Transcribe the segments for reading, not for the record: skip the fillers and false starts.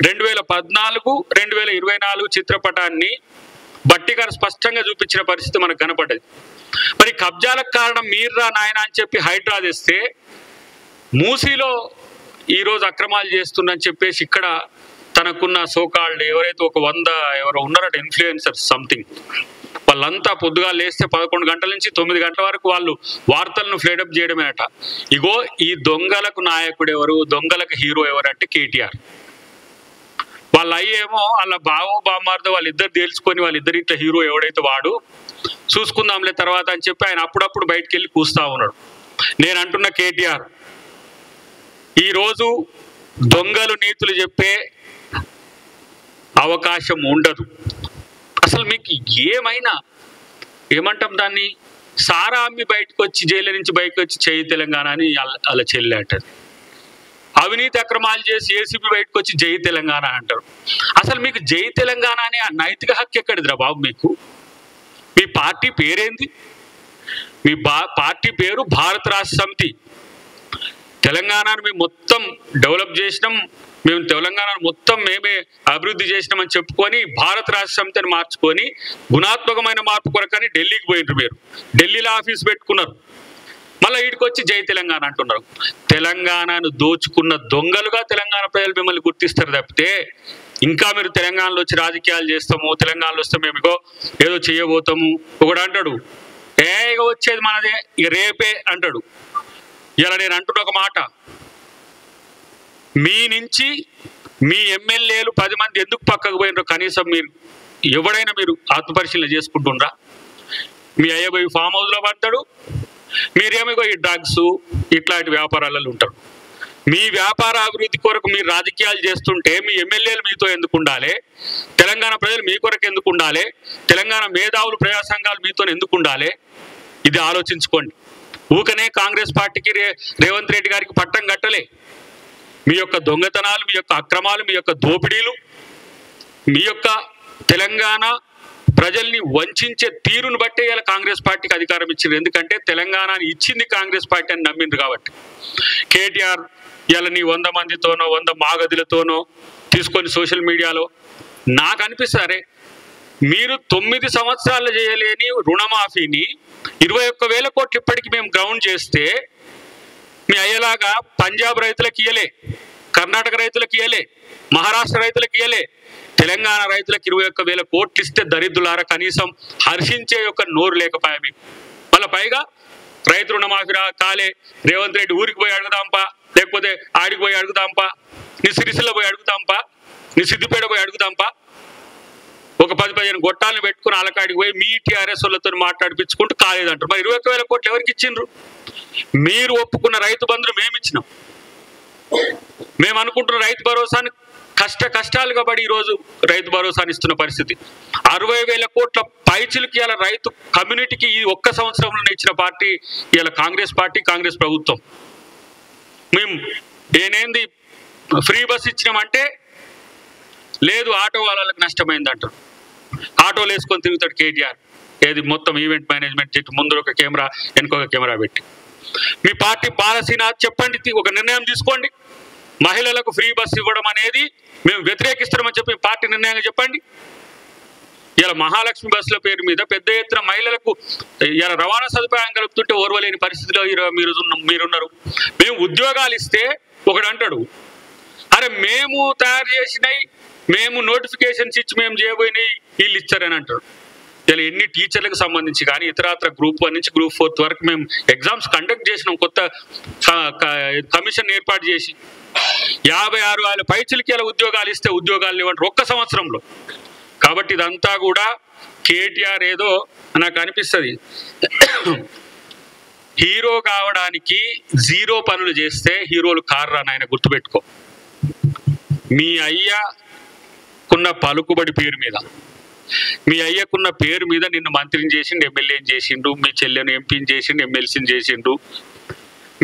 2014 2024 చిత్రపటాన్ని బట్టి గారు స్పష్టంగా చూపించిన పరిస్థితి మనకు కనపడ్డది. మరి కబ్జాలకు కారణం మీర్రా నాయన అని చెప్పి హైడ్రా తెస్తే మూసీలో ఈరోజు అక్రమాలు చేస్తుందని చెప్పేసి ఇక్కడ తనకున్న సోకాల్డ్ ఎవరైతే ఒక 100 ఎవరో ఉన్నారట ఇన్ఫ్లుయెన్సర్స్ సంథింగ్, వాళ్ళంతా పొద్దుగా లేస్తే 11 గంటల నుంచి 9 గంటల వరకు వాళ్ళు వార్తలను ఫ్లేడప్ చేయడమేనట. ఇగో ఈ దొంగలకు నాయకుడు ఎవరు, దొంగలకు హీరో ఎవరు అంటే కేటీఆర్. వాళ్ళ అయ్యేమో వాళ్ళ బావో బామ్మార్దో వాళ్ళిద్దరు తేల్చుకొని వాళ్ళిద్దరి ఇట్లా హీరో ఎవడైతే వాడు చూసుకుందాంలే తర్వాత అని చెప్పి ఆయన అప్పుడప్పుడు బయటికి వెళ్ళి కూస్తా ఉన్నాడు. నేను అంటున్న కేటీఆర్, ఈరోజు దొంగలు నీతులు చెప్పే అవకాశం ఉండదు. అసలు మీకు ఏమైనా ఏమంటాం దాన్ని, సారా అమ్మి బయటకు వచ్చి జైలు నుంచి బయటకు వచ్చి చేయి తెలంగాణ అని అలా చెల్లి అంటది. అవినీతి అక్రమాలు చేసి ఏసీబీ బయటకు వచ్చి జై తెలంగాణ అంటారు. అసలు మీకు జై తెలంగాణ అనే ఆ నైతిక హక్కు ఎక్కడిదిరా బాబు? మీకు మీ పార్టీ పేరేంది? మీ పార్టీ పేరు భారత రాష్ట్ర సమితి. తెలంగాణను మేము మొత్తం డెవలప్ చేసినాం, మేము తెలంగాణను మొత్తం మేమే అభివృద్ధి చేసినామని చెప్పుకొని భారత రాష్ట్ర సమితిని మార్చుకొని గుణాత్మకమైన మార్పు కొరకని ఢిల్లీకి పోయినారు. మీరు ఢిల్లీలో ఆఫీస్ పెట్టుకున్నారు, మళ్ళీ వీడికి వచ్చి జై తెలంగాణ అంటున్నారు. తెలంగాణను దోచుకున్న దొంగలుగా తెలంగాణ ప్రజలు మిమ్మల్ని గుర్తిస్తారు తప్పితే ఇంకా మీరు తెలంగాణలో వచ్చి రాజకీయాలు చేస్తాము, తెలంగాణలో వస్తే మేము ఇగో ఏదో చేయబోతాము ఒకడు అంటాడు, ఇక వచ్చేది మనదే ఇక రేపే అంటాడు. ఇలా నేను అంటున్న ఒక మాట, మీ నుంచి మీ ఎమ్మెల్యేలు 10 మంది ఎందుకు పక్కకు పోయినరో కనీసం మీరు ఎవడైనా మీరు ఆత్మపరిశీలన చేసుకుంటుండ్రా? మీ అయ్యబోయి ఫామ్ హౌస్లో పడతాడు, మీరేమో ఈ డ్రగ్స్ ఇట్లాంటి వ్యాపారాలలో ఉంటారు. మీ వ్యాపార అభివృద్ధి కొరకు మీరు రాజకీయాలు చేస్తుంటే మీ ఎమ్మెల్యేలు మీతో ఎందుకు ఉండాలి? తెలంగాణ ప్రజలు మీ కొరకు ఎందుకు ఉండాలి? తెలంగాణ మేధావులు ప్రజా సంఘాలు మీతో ఎందుకు ఉండాలి? ఇది ఆలోచించుకోండి. ఊకనే కాంగ్రెస్ పార్టీకి రేవంత్ రెడ్డి గారికి పట్టం కట్టలే. మీ యొక్క దొంగతనాలు, మీ యొక్క అక్రమాలు, మీ యొక్క దోపిడీలు, మీ యొక్క తెలంగాణ ప్రజల్ని వంచే తీరును బట్టే ఇలా కాంగ్రెస్ పార్టీకి అధికారం ఇచ్చింది. ఎందుకంటే తెలంగాణని ఇచ్చింది కాంగ్రెస్ పార్టీ అని నమ్మింది కాబట్టి. కేటీఆర్ ఇలా నీ 100 మందితోనో 100 మాగదులతోనో తీసుకొని సోషల్ మీడియాలో నాకు అనిపిస్తారే, మీరు 9 సంవత్సరాలు చేయలేని రుణమాఫీని 21,000 కోట్లు ఇప్పటికి మేము గ్రౌండ్ చేస్తే మీ అయ్యేలాగా పంజాబ్ రైతులకు ఇయ్యలే, కర్ణాటక రైతులకు ఇయ్యలే, మహారాష్ట్ర రైతులకు ఇయ్యలే, తెలంగాణ రైతులకు 21,000 కోట్లు ఇస్తే దరిద్రులారా కనీసం హర్షించే యొక్క నోరు లేకపోయా మీకు. మళ్ళీ పైగా రైతు రుణమాఫీ కాలే, రేవంత్ రెడ్డి ఊరికి పోయి అడుగుదాంపా, లేకపోతే ఆడికి పోయి అడుగుదాంపా, నీ సిరిసిల్ల పోయి అడుగుదాంపా, నీ సిద్దిపేట పోయి అడుగుదాంపా, ఒక 10-15 గొట్టాలను పెట్టుకుని అలకాడికి పోయి మీ టీఆర్ఎస్ వాళ్ళతో మాట్లాడిపించుకుంటూ కాలేదంటారు. మరి 21,000 కోట్లు ఎవరికి ఇచ్చిండ్రు? మీరు ఒప్పుకున్న రైతు బంధును మేము ఇచ్చినాం. మేము అనుకుంటున్న రైతు భరోసాని కష్టాలుగా పడి ఈరోజు రైతు భరోసాని ఇస్తున్న పరిస్థితి. 60,000 కోట్ల పైచిలకి ఇలా రైతు కమ్యూనిటీకి ఈ ఒక్క సంవత్సరంలో ఇచ్చిన పార్టీ ఇలా కాంగ్రెస్ పార్టీ, కాంగ్రెస్ ప్రభుత్వం. మేము నేనేంది ఫ్రీ బస్ ఇచ్చినామంటే లేదు ఆటో వాళ్ళకి నష్టమైంది అంటారు. ఆటోలు వేసుకొని తిరుగుతాడు కేటీఆర్. ఏది మొత్తం ఈవెంట్ మేనేజ్మెంట్ చెట్టు ముందు ఒక కెమెరా వెనుకొక కెమెరా పెట్టి. మీ పార్టీ పాలసీనా చెప్పండి, ఒక నిర్ణయం తీసుకోండి. మహిళలకు ఫ్రీ బస్ ఇవ్వడం అనేది మేము వ్యతిరేకిస్తున్నామని చెప్పి పార్టీ నిర్ణయంగా చెప్పండి. ఇలా మహాలక్ష్మి బస్సుల పేరు మీద పెద్ద ఎత్తున మహిళలకు ఇలా రవాణా సదుపాయం కలుపుతుంటే ఓర్వలేని పరిస్థితిలో మీరున్నారు. మేము ఉద్యోగాలు ఇస్తే ఒకడు అంటాడు, అరే మేము తయారు చేసినాయి, మేము నోటిఫికేషన్స్ ఇచ్చి మేము చేయబోయినాయి వీళ్ళు ఇచ్చారని అంటారు. ఇలా ఎన్ని టీచర్లకు సంబంధించి కానీ ఇతరత్ర గ్రూప్ 1 నుంచి గ్రూప్ 4 వరకు మేము ఎగ్జామ్స్ కండక్ట్ చేసినాం. కొత్త కమిషన్ ఏర్పాటు చేసి 56,000 పైచిలకి ఇలా ఉద్యోగాలు ఇస్తే ఉద్యోగాలు ఇవ్వండి ఒక్క సంవత్సరంలో. కాబట్టి ఇదంతా కూడా కేటీఆర్ ఏదో నాకు అనిపిస్తుంది, హీరో కావడానికి 0 పనులు చేస్తే హీరోలు కారురా నాయన, గుర్తుపెట్టుకో. మీ అయ్యకున్న పలుకుబడి పేరు మీద, మీ అయ్యకున్న పేరు మీద నిన్ను మంత్రిని చేసిండు, ఎమ్మెల్యేని చేసిండు, మీ చెల్లెను ఎంపీని చేసిండు, ఎమ్మెల్సీని చేసిండు,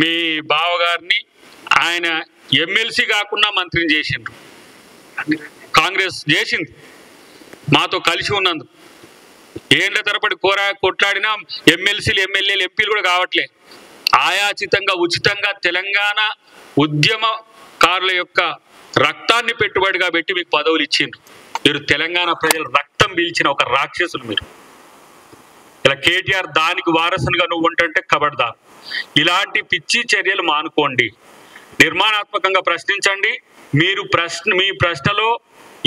మీ బావగారిని ఆయన ఎమ్మెల్సీ కాకుండా మంత్రిని చేసిండు. కాంగ్రెస్ చేసింది మాతో కలిసి ఉన్నందుకు. ఏండ్ల తరబడి కొట్లాడినా ఎమ్మెల్సీలు, ఎమ్మెల్యేలు, ఎంపీలు కూడా కావట్లే. ఆయాచితంగా ఉచితంగా తెలంగాణ ఉద్యమకారుల యొక్క రక్తాన్ని పెట్టుబడిగా పెట్టి మీకు పదవులు ఇచ్చిండ్రు. మీరు తెలంగాణ ప్రజలు రక్తం పీల్చిన ఒక రాక్షసులు మీరు. ఇలా కేటీఆర్ దానికి వారసునిగా నువ్వు ఉంటుంటే కబడ్దార్. ఇలాంటి పిచ్చి చర్యలు మానుకోండి, నిర్మాణాత్మకంగా ప్రశ్నించండి. మీ ప్రశ్నలో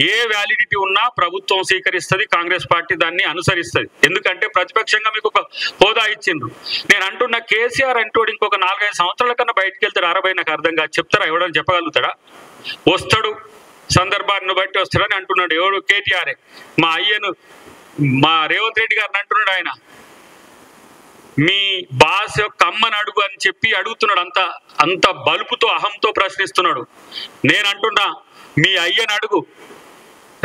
ఏ వ్యాలిడిటీ ఉన్నా ప్రభుత్వం స్వీకరిస్తుంది, కాంగ్రెస్ పార్టీ దాన్ని అనుసరిస్తుంది. ఎందుకంటే ప్రతిపక్షంగా మీకు ఒక హోదా ఇచ్చిండ్రు. నేను అంటున్న కేసీఆర్ అంటోడు ఇంకొక 4-5 సంవత్సరాల కన్నా బయటకు వెళ్తాడు. 60 నాకు అర్థం కాదు. చెప్తారా? ఎవడని చెప్పగలుగుతాడా? వస్తాడు, సందర్భాన్ని బట్టి వస్తాడని అంటున్నాడు. ఎవడు? కేటీఆరే. మా అయ్యను, మా రేవంత్ రెడ్డి గారిని అంటున్నాడు. ఆయన మీ బాస్ యొక్క అమ్మని అడుగు అని చెప్పి అడుగుతున్నాడు. అంత బలుపుతో, అహంతో ప్రశ్నిస్తున్నాడు. నేను అంటున్నా, మీ అయ్యని అడుగు.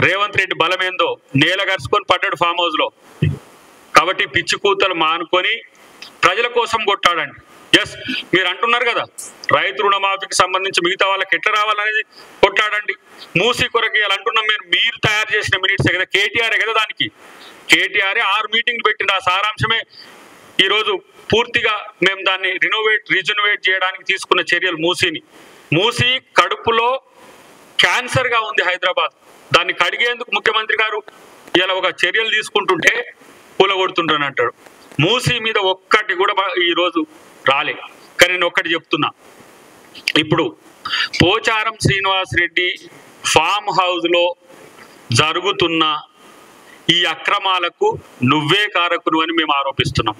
రేవంత్ రెడ్డి బలమేందో నేల గరుచుకొని పడ్డాడు ఫామ్ హౌస్ లో. కాబట్టి పిచ్చి కూతలు మానుకొని ప్రజల కోసం కొట్టాడండి. ఎస్, మీరు అంటున్నారు కదా రైతు రుణమాఫీకి సంబంధించి మిగతా వాళ్ళకి ఎట్లా రావాలనేది కొట్లాడండి. మూసీ కొరకు ఇలా అంటున్నాం. మీరు తయారు చేసిన మినిట్సే కదా, కేటీఆరే కదా. దానికి కేటీఆరే 6 మీటింగ్లు పెట్టింది. ఆ సారాంశమే ఈరోజు పూర్తిగా మేము దాన్ని రిజనోవేట్ చేయడానికి తీసుకున్న చర్యలు. మూసీ కడుపులో క్యాన్సర్గా ఉంది హైదరాబాద్. దాన్ని కడిగేందుకు ముఖ్యమంత్రి గారు ఇలా ఒక చర్యలు తీసుకుంటుంటే కూలగొడుతుంటాను అంటాడు. మూసీ మీద ఒక్కటి కూడా ఈరోజు రాలే. కానీ నేను ఒక్కటి చెప్తున్నా, ఇప్పుడు పోచారం శ్రీనివాస్ రెడ్డి ఫామ్ హౌస్లో జరుగుతున్న ఈ అక్రమాలకు నువ్వే కారకును అని మేము ఆరోపిస్తున్నాం.